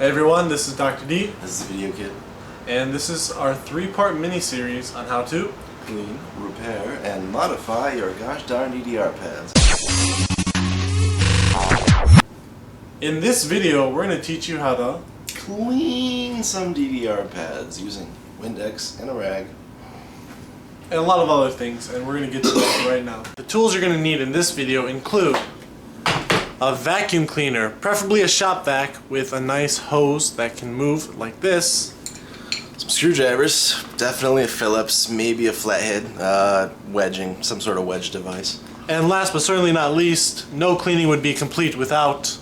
Hey everyone, this is Dr. D. This is Video Kid. And this is our 3-part mini-series on how to clean, repair, and modify your gosh darn DDR pads. In this video, we're going to teach you how to clean some DDR pads using Windex and a rag. And a lot of other things, and we're going to get to that right now. The tools you're going to need in this video include a vacuum cleaner, preferably a shop vac with a nice hose that can move like this. Some screwdrivers, definitely a Phillips, maybe a flathead, wedging, some sort of wedge device. And last but certainly not least, no cleaning would be complete without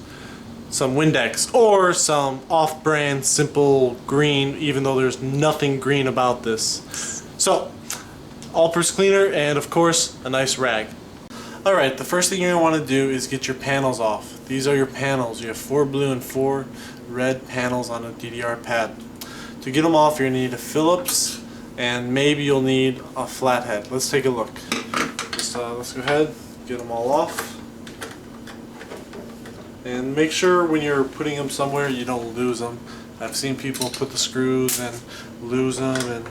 some Windex or some off-brand simple green, even though there's nothing green about this. So, all-purpose cleaner and of course a nice rag. Alright, the first thing you're going to want to do is get your panels off. These are your panels. You have 4 blue and 4 red panels on a DDR pad. To get them off, you're going to need a Phillips and maybe you'll need a flathead. Let's take a look. Let's go ahead, get them all off. And make sure when you're putting them somewhere you don't lose them. I've seen people put the screws and lose them, and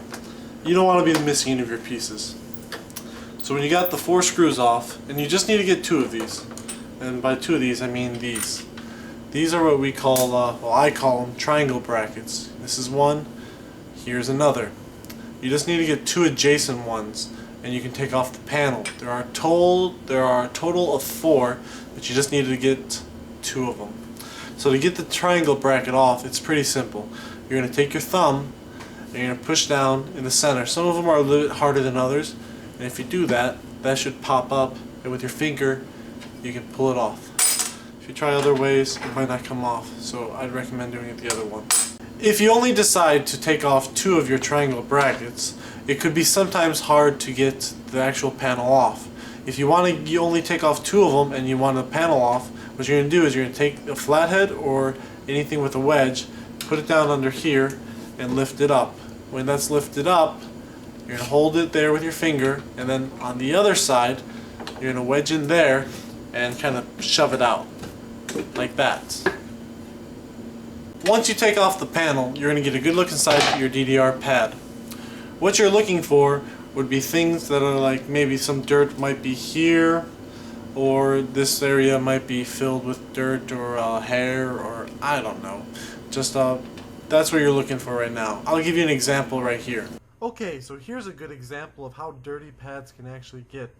you don't want to be missing any of your pieces. So when you got the 4 screws off, and you just need to get 2 of these, and by 2 of these I mean these. These are what we call, well, I call them triangle brackets. This is one, here's another. You just need to get 2 adjacent ones, and you can take off the panel. There are a total of 4, but you just need to get 2 of them. So to get the triangle bracket off, it's pretty simple. You're going to take your thumb, and you're going to push down in the center. Some of them are a little bit harder than others. And if you do that, that should pop up, and with your finger you can pull it off. If you try other ways, it might not come off, so I'd recommend doing it the other one. If you only decide to take off 2 of your triangle brackets, it could be sometimes hard to get the actual panel off. If you only take off 2 of them and you want the panel off, what you're going to do is you're going to take a flathead or anything with a wedge, put it down under here, and lift it up. When that's lifted up, you're going to hold it there with your finger, and then on the other side, you're going to wedge in there and kind of shove it out, like that. Once you take off the panel, you're going to get a good look inside your DDR pad. What you're looking for would be things that are like maybe some dirt might be here, or this area might be filled with dirt or hair, or I don't know. Just that's what you're looking for right now. I'll give you an example right here. Okay, so here's a good example of how dirty pads can actually get.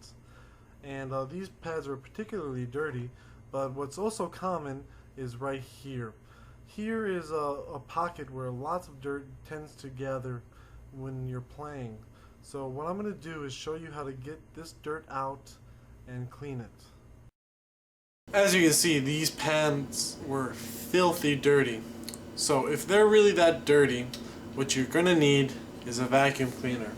And these pads are particularly dirty, but what's also common is right here. Here is a pocket where lots of dirt tends to gather when you're playing. So what I'm going to do is show you how to get this dirt out and clean it. As you can see, these pads were filthy dirty. So if they're really that dirty, what you're going to need is a vacuum cleaner.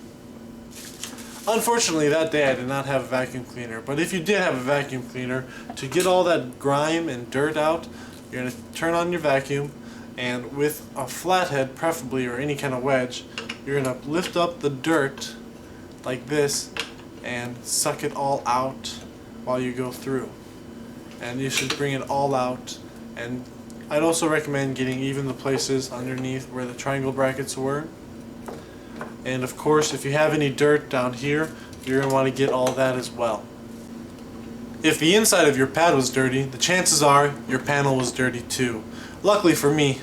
Unfortunately, that day I did not have a vacuum cleaner, but if you did have a vacuum cleaner, to get all that grime and dirt out, you're going to turn on your vacuum, and with a flathead preferably, or any kind of wedge, you're going to lift up the dirt like this and suck it all out while you go through. And you should bring it all out. And I'd also recommend getting even the places underneath where the triangle brackets were. And of course, if you have any dirt down here, you're going to want to get all that as well. If the inside of your pad was dirty, the chances are your panel was dirty too. Luckily for me,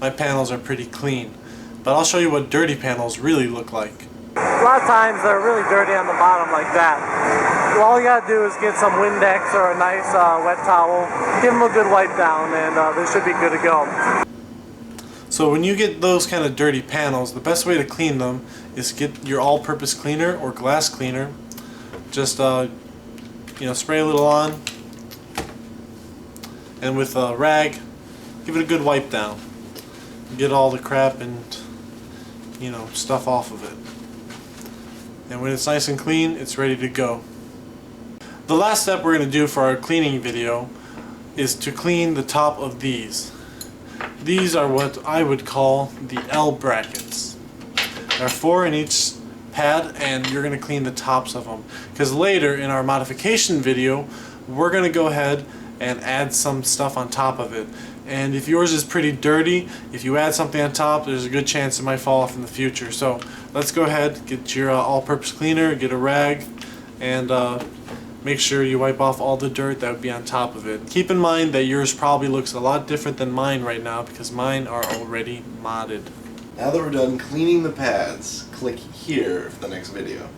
my panels are pretty clean. But I'll show you what dirty panels really look like. A lot of times they're really dirty on the bottom like that. Well, all you gotta do is get some Windex or a nice wet towel, give them a good wipe down, and they should be good to go. So when you get those kind of dirty panels, the best way to clean them is get your all-purpose cleaner or glass cleaner. Just spray a little on, and with a rag, give it a good wipe down. Get all the crap and stuff off of it. And when it's nice and clean, it's ready to go. The last step we're going to do for our cleaning video is to clean the top of these. These are what I would call the L brackets. There are 4 in each pad, and you're going to clean the tops of them. Because later in our modification video, we're going to go ahead and add some stuff on top of it. And if yours is pretty dirty, if you add something on top, there's a good chance it might fall off in the future. So let's go ahead, get your all-purpose cleaner, get a rag, and make sure you wipe off all the dirt that would be on top of it. Keep in mind that yours probably looks a lot different than mine right now because mine are already modded. Now that we're done cleaning the pads, click here for the next video.